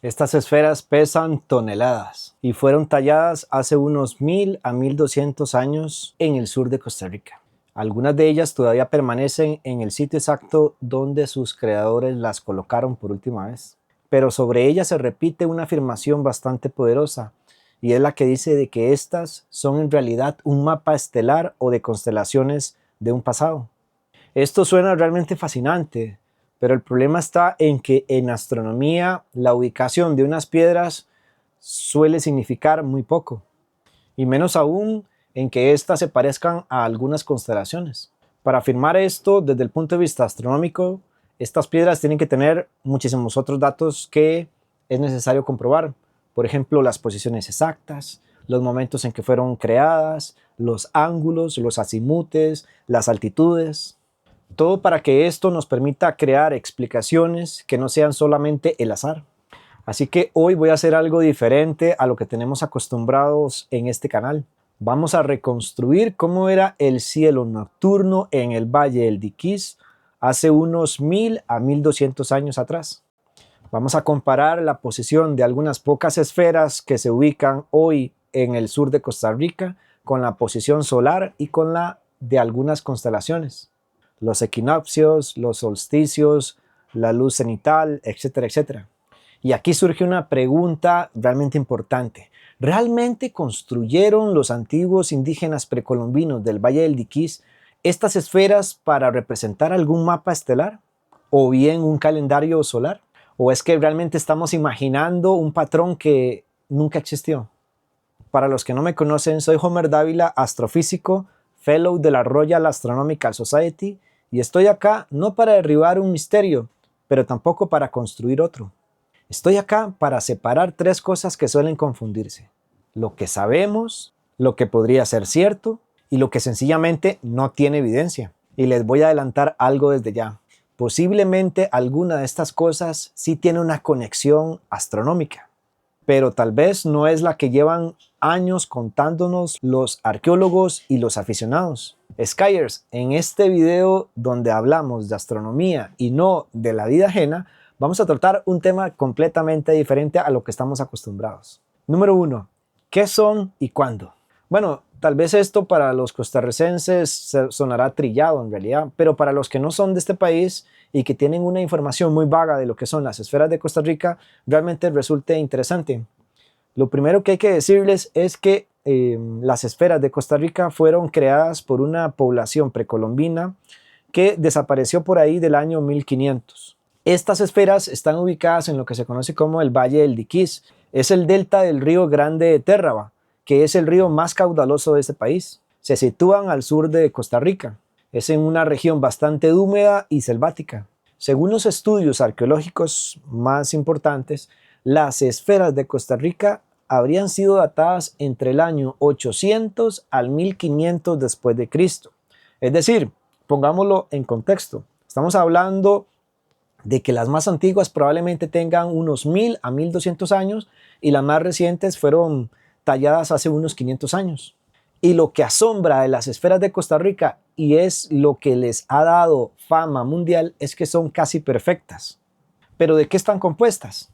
Estas esferas pesan toneladas y fueron talladas hace unos 1000 a 1200 años en el sur de Costa Rica. Algunas de ellas todavía permanecen en el sitio exacto donde sus creadores las colocaron por última vez. Pero sobre ellas se repite una afirmación bastante poderosa, y es la que dice de que estas son en realidad un mapa estelar o de constelaciones de un pasado. Esto suena realmente fascinante, pero el problema está en que en astronomía la ubicación de unas piedras suele significar muy poco, y menos aún en que éstas se parezcan a algunas constelaciones. Para afirmar esto desde el punto de vista astronómico, estas piedras tienen que tener muchísimos otros datos que es necesario comprobar. Por ejemplo, las posiciones exactas, los momentos en que fueron creadas, los ángulos, los azimutes, las altitudes. Todo para que esto nos permita crear explicaciones que no sean solamente el azar. Así que hoy voy a hacer algo diferente a lo que tenemos acostumbrados en este canal. Vamos a reconstruir cómo era el cielo nocturno en el Valle del Diquís hace unos 1000 a 1200 años atrás. Vamos a comparar la posición de algunas pocas esferas que se ubican hoy en el sur de Costa Rica con la posición solar y con la de algunas constelaciones. Los equinoccios, los solsticios, la luz cenital, etcétera, etcétera. Y aquí surge una pregunta realmente importante. ¿Realmente construyeron los antiguos indígenas precolombinos del Valle del Diquís estas esferas para representar algún mapa estelar? ¿O bien un calendario solar? ¿O es que realmente estamos imaginando un patrón que nunca existió? Para los que no me conocen, soy Homer Dávila, astrofísico, fellow de la Royal Astronomical Society, y estoy acá no para derribar un misterio, pero tampoco para construir otro. Estoy acá para separar tres cosas que suelen confundirse: lo que sabemos, lo que podría ser cierto y lo que sencillamente no tiene evidencia. Y les voy a adelantar algo desde ya. Posiblemente alguna de estas cosas sí tiene una conexión astronómica, pero tal vez no es la que llevan años contándonos los arqueólogos y los aficionados. Skyers, en este video donde hablamos de astronomía y no de la vida ajena, vamos a tratar un tema completamente diferente a lo que estamos acostumbrados. Número 1. ¿Qué son y cuándo? Bueno, tal vez esto para los costarricenses sonará trillado en realidad, pero para los que no son de este país y que tienen una información muy vaga de lo que son las esferas de Costa Rica, realmente resulte interesante. Lo primero que hay que decirles es que las esferas de Costa Rica fueron creadas por una población precolombina que desapareció por ahí del año 1500. Estas esferas están ubicadas en lo que se conoce como el Valle del Diquís. Es el delta del río Grande de Térraba, que es el río más caudaloso de este país. Se sitúan al sur de Costa Rica. Es en una región bastante húmeda y selvática. Según los estudios arqueológicos más importantes, las esferas de Costa Rica habrían sido datadas entre el año 800 al 1500 después de Cristo. Es decir, pongámoslo en contexto, estamos hablando de que las más antiguas probablemente tengan unos 1000 a 1200 años y las más recientes fueron talladas hace unos 500 años. Y lo que asombra de las esferas de Costa Rica, y es lo que les ha dado fama mundial, es que son casi perfectas. ¿Pero de qué están compuestas?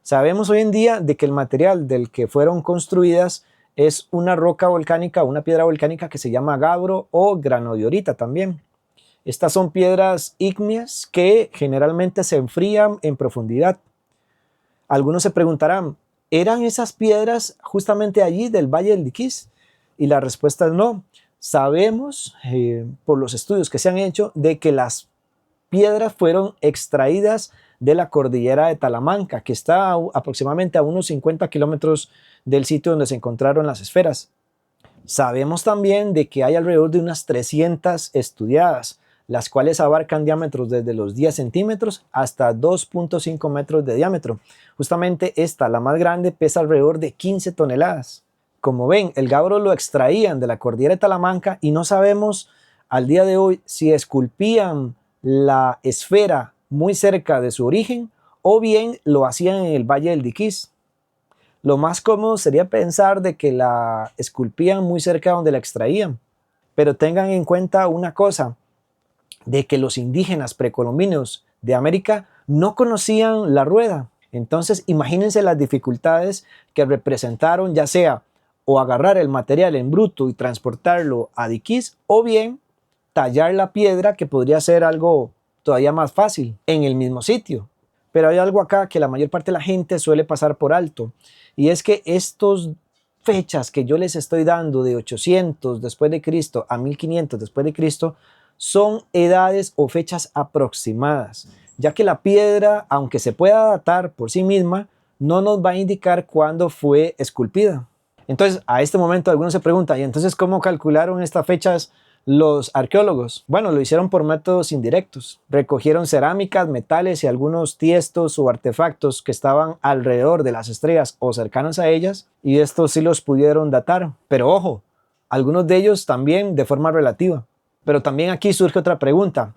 Sabemos hoy en día de que el material del que fueron construidas es una roca volcánica, una piedra volcánica que se llama gabbro o granodiorita también. Estas son piedras ígneas que generalmente se enfrían en profundidad. Algunos se preguntarán, ¿eran esas piedras justamente allí del Valle del Diquís? Y la respuesta es no. Sabemos por los estudios que se han hecho de que las piedras fueron extraídas de la cordillera de Talamanca, que está aproximadamente a unos 50 kilómetros del sitio donde se encontraron las esferas. Sabemos también de que hay alrededor de unas 300 estudiadas, las cuales abarcan diámetros desde los 10 centímetros hasta 2.5 metros de diámetro. Justamente esta, la más grande, pesa alrededor de 15 toneladas. Como ven, el gabbro lo extraían de la cordillera de Talamanca y no sabemos al día de hoy si esculpían la esfera muy cerca de su origen o bien lo hacían en el Valle del Diquís. Lo más cómodo sería pensar de que la esculpían muy cerca de donde la extraían, pero tengan en cuenta una cosa, de que los indígenas precolombinos de América no conocían la rueda. Entonces, imagínense las dificultades que representaron, ya sea o agarrar el material en bruto y transportarlo a diquís, o bien tallar la piedra, que podría ser algo todavía más fácil en el mismo sitio. Pero hay algo acá que la mayor parte de la gente suele pasar por alto, y es que estas fechas que yo les estoy dando de 800 después de Cristo a 1500 después de Cristo son edades o fechas aproximadas, ya que la piedra, aunque se pueda datar por sí misma, no nos va a indicar cuándo fue esculpida. Entonces, a este momento algunos se preguntan, ¿y entonces cómo calcularon estas fechas los arqueólogos? Bueno, lo hicieron por métodos indirectos. Recogieron cerámicas, metales y algunos tiestos o artefactos que estaban alrededor de las estrellas o cercanos a ellas, y estos sí los pudieron datar. Pero ojo, algunos de ellos también de forma relativa. Pero también aquí surge otra pregunta.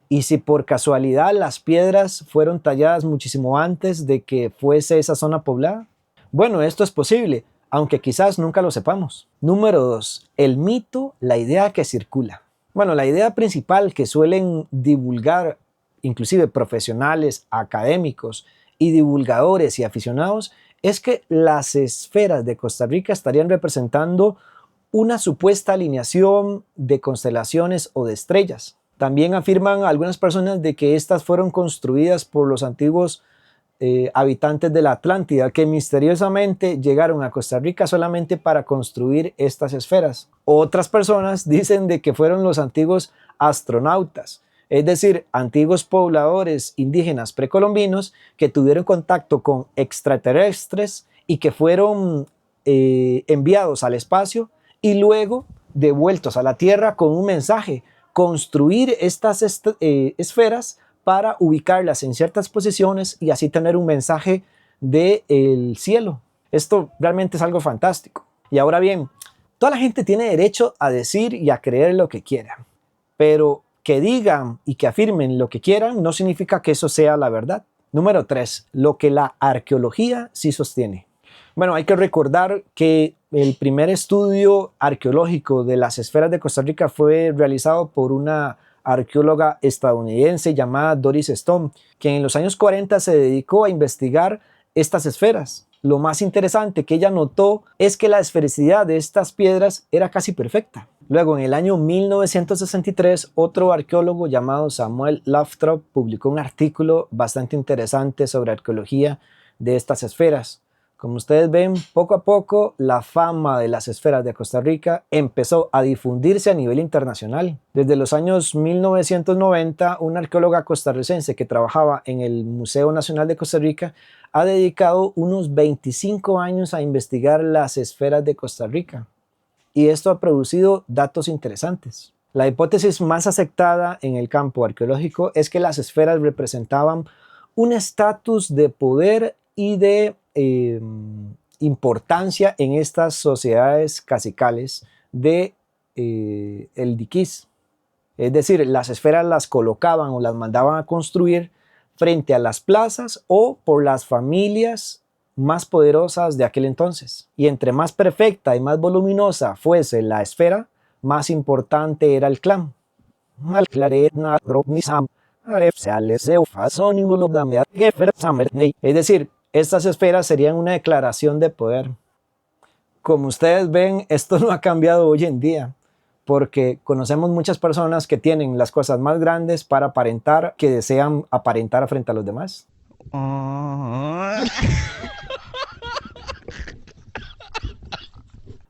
¿Y si por casualidad las piedras fueron talladas muchísimo antes de que fuese esa zona poblada? Bueno, esto es posible, aunque quizás nunca lo sepamos. Número 2. El mito, la idea que circula. Bueno, la idea principal que suelen divulgar inclusive profesionales, académicos y divulgadores y aficionados es que las esferas de Costa Rica estarían representando una supuesta alineación de constelaciones o de estrellas. También afirman algunas personas de que estas fueron construidas por los antiguos habitantes de la Atlántida, que misteriosamente llegaron a Costa Rica solamente para construir estas esferas. Otras personas dicen de que fueron los antiguos astronautas, es decir, antiguos pobladores indígenas precolombinos que tuvieron contacto con extraterrestres y que fueron enviados al espacio y luego devueltos a la Tierra con un mensaje: construir estas esferas para ubicarlas en ciertas posiciones y así tener un mensaje del cielo. Esto realmente es algo fantástico. Y ahora bien, toda la gente tiene derecho a decir y a creer lo que quiera, pero que digan y que afirmen lo que quieran no significa que eso sea la verdad. Número 3, lo que la arqueología sí sostiene. Bueno, hay que recordar que el primer estudio arqueológico de las esferas de Costa Rica fue realizado por una arqueóloga estadounidense llamada Doris Stone, que en los años 40 se dedicó a investigar estas esferas. Lo más interesante que ella notó es que la esfericidad de estas piedras era casi perfecta. Luego, en el año 1963, otro arqueólogo llamado Samuel Lothrop publicó un artículo bastante interesante sobre arqueología de estas esferas. Como ustedes ven, poco a poco la fama de las esferas de Costa Rica empezó a difundirse a nivel internacional. Desde los años 1990, una arqueóloga costarricense que trabajaba en el Museo Nacional de Costa Rica ha dedicado unos 25 años a investigar las esferas de Costa Rica. Y esto ha producido datos interesantes. La hipótesis más aceptada en el campo arqueológico es que las esferas representaban un estatus de poder y de importancia en estas sociedades cacicales de el diquís. Es decir, las esferas las colocaban o las mandaban a construir frente a las plazas o por las familias más poderosas de aquel entonces. Y entre más perfecta y más voluminosa fuese la esfera, más importante era el clan. Es decir, estas esferas serían una declaración de poder. Como ustedes ven, esto no ha cambiado hoy en día, porque conocemos muchas personas que tienen las cosas más grandes para aparentar, que desean aparentar frente a los demás.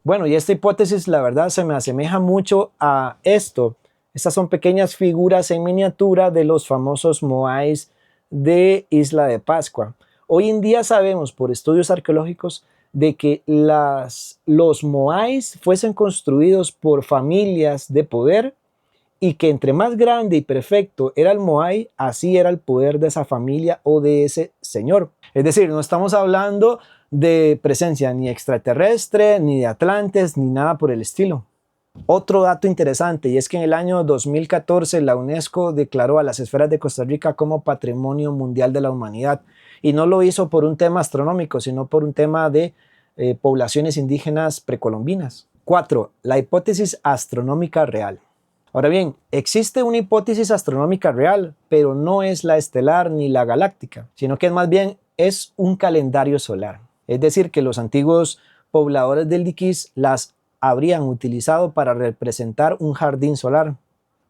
Bueno, y esta hipótesis, la verdad, se me asemeja mucho a esto. Estas son pequeñas figuras en miniatura de los famosos moais de Isla de Pascua. Hoy en día sabemos por estudios arqueológicos de que los moais fuesen construidos por familias de poder y que entre más grande y perfecto era el moai, así era el poder de esa familia o de ese señor. Es decir, no estamos hablando de presencia ni extraterrestre, ni de atlantes, ni nada por el estilo. Otro dato interesante, y es que en el año 2014 la UNESCO declaró a las esferas de Costa Rica como Patrimonio Mundial de la Humanidad, y no lo hizo por un tema astronómico, sino por un tema de poblaciones indígenas precolombinas. 4. La hipótesis astronómica real. Ahora bien, existe una hipótesis astronómica real, pero no es la estelar ni la galáctica, sino que es más bien es un calendario solar. Es decir, que los antiguos pobladores del diquís las habrían utilizado para representar un jardín solar.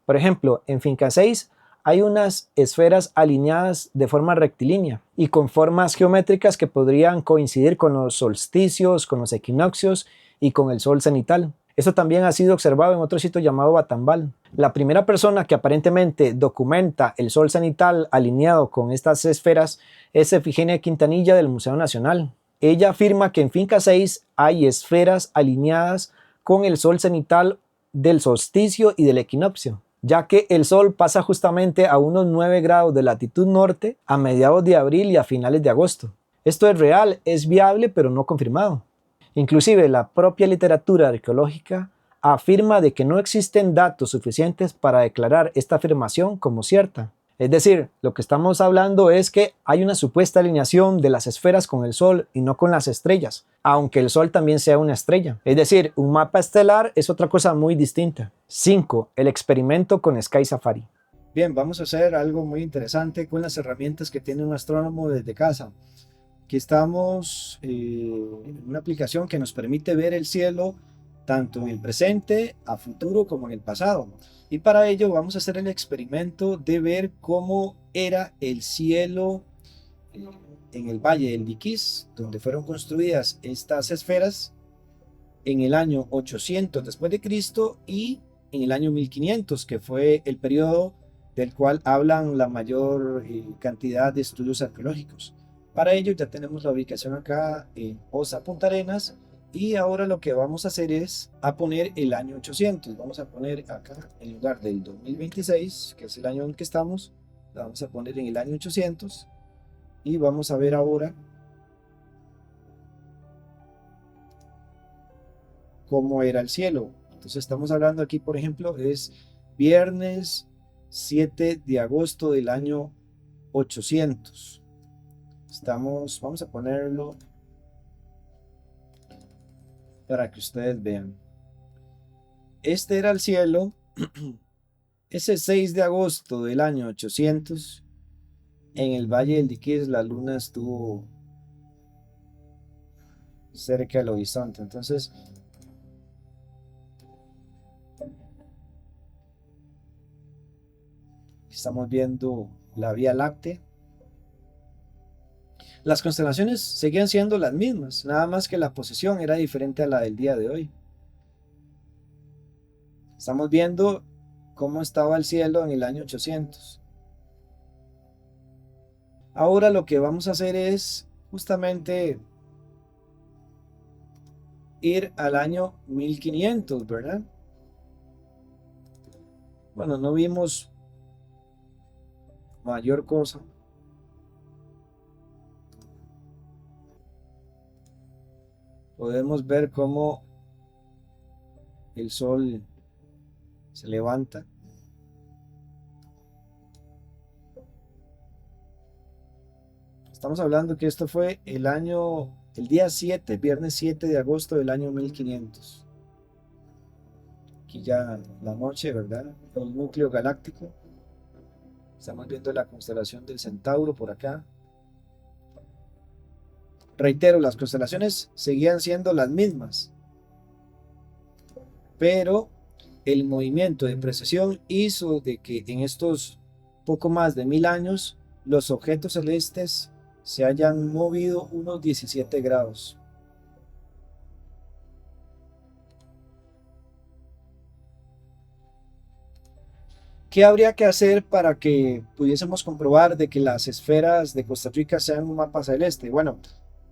Por ejemplo, en Finca 6 hay unas esferas alineadas de forma rectilínea y con formas geométricas que podrían coincidir con los solsticios, con los equinoccios y con el sol cenital. Esto también ha sido observado en otro sitio llamado Batambal. La primera persona que aparentemente documenta el sol cenital alineado con estas esferas es Efigenia Quintanilla del Museo Nacional. Ella afirma que en Finca 6 hay esferas alineadas con el sol cenital del solsticio y del equinoccio, ya que el sol pasa justamente a unos 9 grados de latitud norte a mediados de abril y a finales de agosto. Esto es real, es viable, pero no confirmado. Inclusive la propia literatura arqueológica afirma de que no existen datos suficientes para declarar esta afirmación como cierta. Es decir, lo que estamos hablando es que hay una supuesta alineación de las esferas con el Sol y no con las estrellas, aunque el Sol también sea una estrella. Es decir, un mapa estelar es otra cosa muy distinta. 5. El experimento con Sky Safari. Bien, vamos a hacer algo muy interesante con las herramientas que tiene un astrónomo desde casa. Aquí estamos en una aplicación que nos permite ver el cielo tanto en el presente, a futuro, como en el pasado. Y para ello vamos a hacer el experimento de ver cómo era el cielo en el Valle del Diquís, donde fueron construidas estas esferas en el año 800 después de Cristo y en el año 1500, que fue el periodo del cual hablan la mayor cantidad de estudios arqueológicos. Para ello ya tenemos la ubicación acá en Osa Punta Arenas. Y ahora lo que vamos a hacer es a poner el año 800. Vamos a poner acá en lugar del 2026, que es el año en que estamos, la vamos a poner en el año 800. Y vamos a ver ahora cómo era el cielo. Entonces estamos hablando aquí, por ejemplo, es viernes 7 de agosto del año 800. Vamos a ponerlo para que ustedes vean. Este era el cielo ese 6 de agosto del año 800 en el Valle del Diquís. La luna estuvo cerca del horizonte. Entonces estamos viendo la Vía Láctea. Las constelaciones seguían siendo las mismas, nada más que la posición era diferente a la del día de hoy. Estamos viendo cómo estaba el cielo en el año 800. Ahora lo que vamos a hacer es justamente ir al año 1500, ¿verdad? Bueno, no vimos mayor cosa. Podemos ver cómo el sol se levanta. Estamos hablando que esto fue el día 7, viernes 7 de agosto del año 1500. Aquí ya la noche, ¿verdad? El núcleo galáctico. Estamos viendo la constelación del Centauro por acá. Reitero, las constelaciones seguían siendo las mismas, pero el movimiento de precesión hizo de que en estos poco más de 1000 años los objetos celestes se hayan movido unos 17 grados. ¿Qué habría que hacer para que pudiésemos comprobar de que las esferas de Costa Rica sean un mapa celeste? Bueno,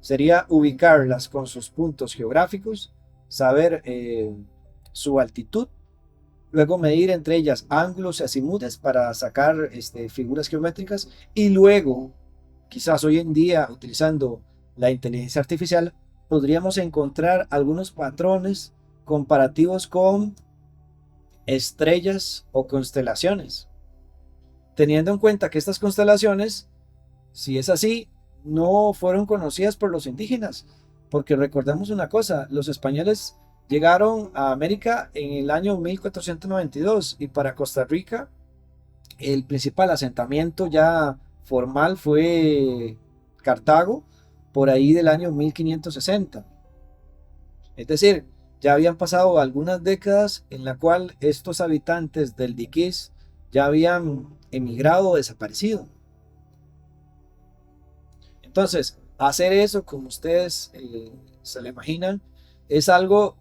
sería ubicarlas con sus puntos geográficos, saber su altitud, luego medir entre ellas ángulos y azimudes para sacar figuras geométricas y luego, quizás hoy en día utilizando la inteligencia artificial, podríamos encontrar algunos patrones comparativos con estrellas o constelaciones, teniendo en cuenta que estas constelaciones, si es así, no fueron conocidas por los indígenas, porque recordemos una cosa, los españoles llegaron a América en el año 1492 y para Costa Rica el principal asentamiento ya formal fue Cartago por ahí del año 1560. Es decir, ya habían pasado algunas décadas en la cual estos habitantes del diquís ya habían emigrado o desaparecido. Entonces, hacer eso, como ustedes se lo imaginan, es algo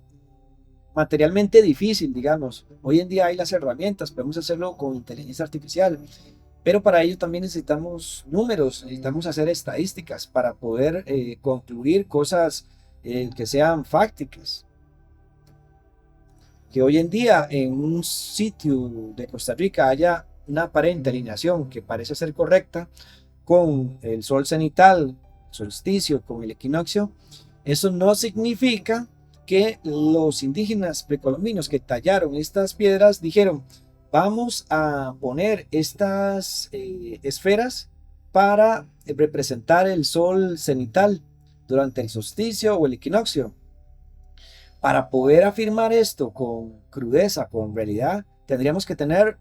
materialmente difícil, digamos. Hoy en día hay las herramientas, podemos hacerlo con inteligencia artificial, pero para ello también necesitamos números, necesitamos hacer estadísticas para poder concluir cosas que sean fácticas. Que hoy en día en un sitio de Costa Rica haya una aparente alineación que parece ser correcta con el sol cenital, el solsticio, con el equinoccio, eso no significa que los indígenas precolombinos que tallaron estas piedras dijeron, vamos a poner estas esferas para representar el sol cenital durante el solsticio o el equinoccio. Para poder afirmar esto con crudeza, con realidad, tendríamos que tener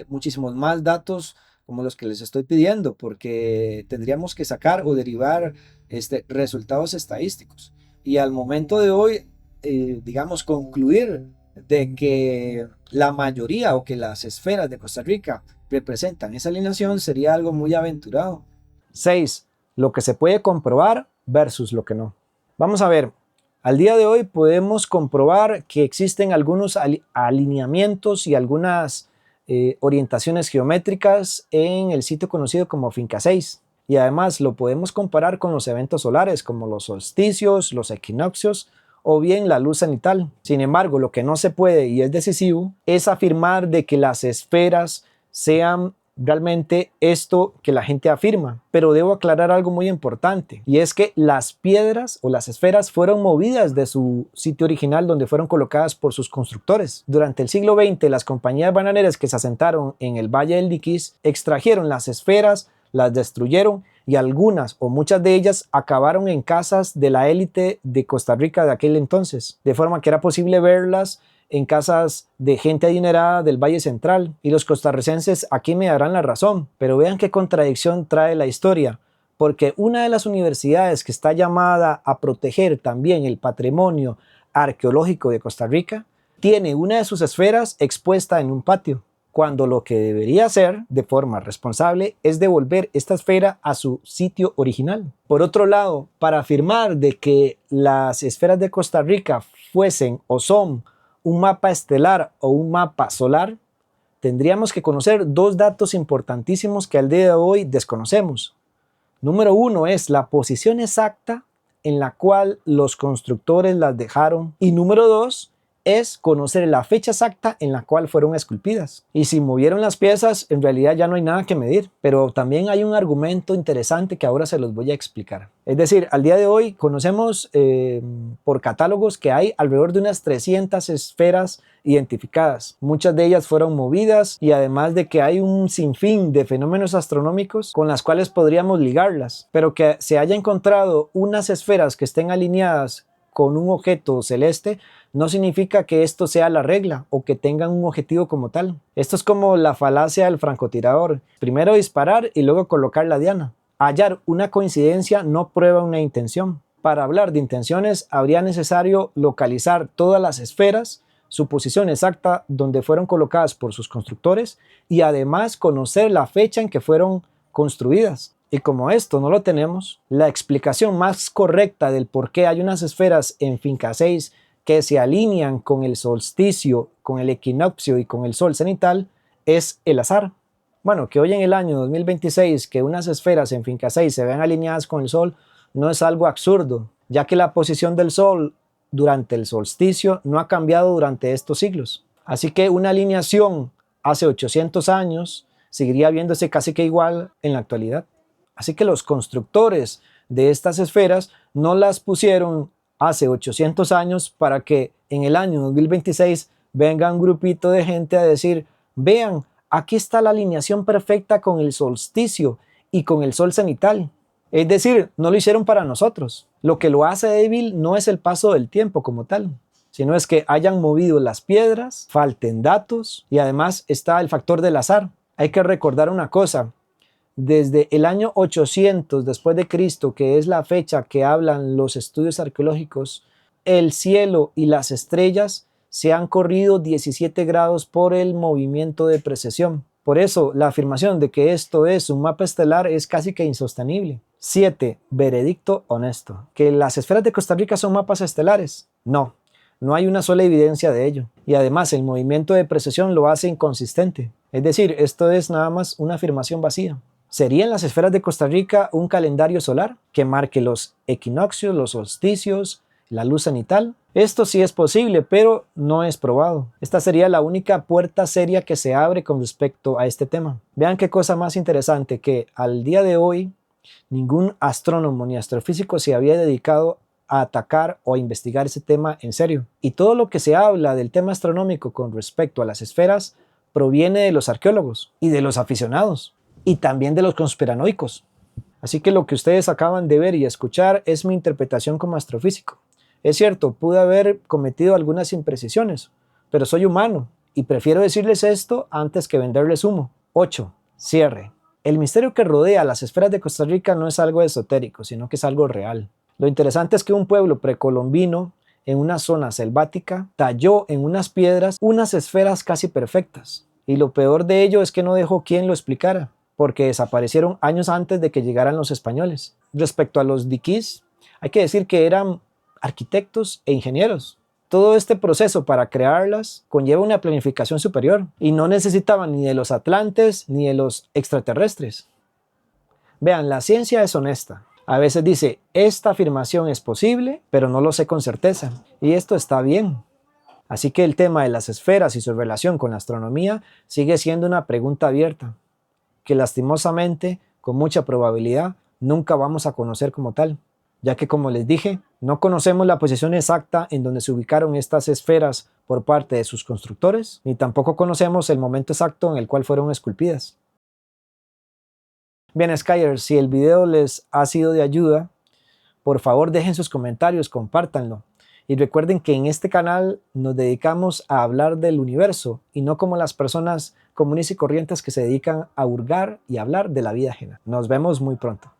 muchísimos más datos como los que les estoy pidiendo, porque tendríamos que sacar o derivar resultados estadísticos. Y al momento de hoy, digamos, concluir de que la mayoría o que las esferas de Costa Rica representan esa alineación sería algo muy aventurado. 6. Lo que se puede comprobar versus lo que no. Vamos a ver. Al día de hoy podemos comprobar que existen algunos alineamientos y algunas orientaciones geométricas en el sitio conocido como Finca 6. Y además lo podemos comparar con los eventos solares como los solsticios, los equinoccios o bien la luz cenital. Sin embargo, lo que no se puede y es decisivo es afirmar de que las esferas sean realmente esto que la gente afirma, pero debo aclarar algo muy importante, y es que las piedras o las esferas fueron movidas de su sitio original donde fueron colocadas por sus constructores. Durante el siglo XX, las compañías bananeras que se asentaron en el Valle del Diquís extrajeron las esferas, las destruyeron y algunas o muchas de ellas acabaron en casas de la élite de Costa Rica de aquel entonces, de forma que era posible verlas en casas de gente adinerada del Valle Central, y los costarricenses aquí me darán la razón, pero vean qué contradicción trae la historia, porque una de las universidades que está llamada a proteger también el patrimonio arqueológico de Costa Rica tiene una de sus esferas expuesta en un patio, cuando lo que debería hacer de forma responsable es devolver esta esfera a su sitio original. Por otro lado, para afirmar de que las esferas de Costa Rica fuesen o son un mapa estelar o un mapa solar, tendríamos que conocer dos datos importantísimos que al día de hoy desconocemos. Número uno es la posición exacta en la cual los constructores las dejaron, y número dos es conocer la fecha exacta en la cual fueron esculpidas. Y si movieron las piezas, en realidad ya no hay nada que medir. Pero también hay un argumento interesante que ahora se los voy a explicar. Es decir, al día de hoy conocemos por catálogos que hay alrededor de unas 300 esferas identificadas. Muchas de ellas fueron movidas, y además de que hay un sinfín de fenómenos astronómicos con las cuales podríamos ligarlas. Pero que se haya encontrado unas esferas que estén alineadas con un objeto celeste no significa que esto sea la regla o que tengan un objetivo como tal. Esto es como la falacia del francotirador: primero disparar y luego colocar la diana. Hallar una coincidencia no prueba una intención. Para hablar de intenciones habría necesario localizar todas las esferas, su posición exacta donde fueron colocadas por sus constructores, y además conocer la fecha en que fueron construidas. Y como esto no lo tenemos, la explicación más correcta del por qué hay unas esferas en Finca 6 que se alinean con el solsticio, con el equinoccio y con el sol cenital es el azar. Bueno, que hoy en el año 2026 que unas esferas en Finca 6 se vean alineadas con el sol no es algo absurdo, ya que la posición del sol durante el solsticio no ha cambiado durante estos siglos. Así que una alineación hace 800 años seguiría viéndose casi que igual en la actualidad. Así que los constructores de estas esferas no las pusieron hace 800 años para que en el año 2026 venga un grupito de gente a decir: vean, aquí está la alineación perfecta con el solsticio y con el sol cenital. Es decir, no lo hicieron para nosotros. Lo que lo hace débil no es el paso del tiempo como tal, sino es que hayan movido las piedras, falten datos, y además está el factor del azar. Hay que recordar una cosa: desde el año 800 después de Cristo, que es la fecha que hablan los estudios arqueológicos, el cielo y las estrellas se han corrido 17 grados por el movimiento de precesión. Por eso, la afirmación de que esto es un mapa estelar es casi que insostenible. 7. Veredicto honesto. ¿Que las esferas de Costa Rica son mapas estelares? No, no hay una sola evidencia de ello. Y además, el movimiento de precesión lo hace inconsistente. Es decir, esto es nada más una afirmación vacía. ¿Serían las esferas de Costa Rica un calendario solar que marque los equinoccios, los solsticios, la luz cenital? Esto sí es posible, pero no es probado. Esta sería la única puerta seria que se abre con respecto a este tema. Vean qué cosa más interesante, que al día de hoy ningún astrónomo ni astrofísico se había dedicado a atacar o a investigar ese tema en serio. Y todo lo que se habla del tema astronómico con respecto a las esferas proviene de los arqueólogos y de los aficionados y también de los conspiranoicos. Así que lo que ustedes acaban de ver y escuchar es mi interpretación como astrofísico. Es cierto, pude haber cometido algunas imprecisiones, pero soy humano y prefiero decirles esto antes que venderles humo. 8. Cierre. El misterio que rodea las esferas de Costa Rica no es algo esotérico, sino que es algo real. Lo interesante es que un pueblo precolombino en una zona selvática talló en unas piedras unas esferas casi perfectas. Y lo peor de ello es que no dejó quien lo explicara, porque desaparecieron años antes de que llegaran los españoles. Respecto a los diquís, hay que decir que eran arquitectos e ingenieros. Todo este proceso para crearlas conlleva una planificación superior y no necesitaban ni de los atlantes ni de los extraterrestres. Vean, la ciencia es honesta. A veces dice, esta afirmación es posible, pero no lo sé con certeza. Y esto está bien. Así que el tema de las esferas y su relación con la astronomía sigue siendo una pregunta abierta, que lastimosamente, con mucha probabilidad, nunca vamos a conocer como tal, ya que, como les dije, no conocemos la posición exacta en donde se ubicaron estas esferas por parte de sus constructores, ni tampoco conocemos el momento exacto en el cual fueron esculpidas. Bien, Skyers, si el video les ha sido de ayuda, por favor dejen sus comentarios, compártanlo. Y recuerden que en este canal nos dedicamos a hablar del universo y no como las personas comunes y corrientes que se dedican a hurgar y hablar de la vida ajena. Nos vemos muy pronto.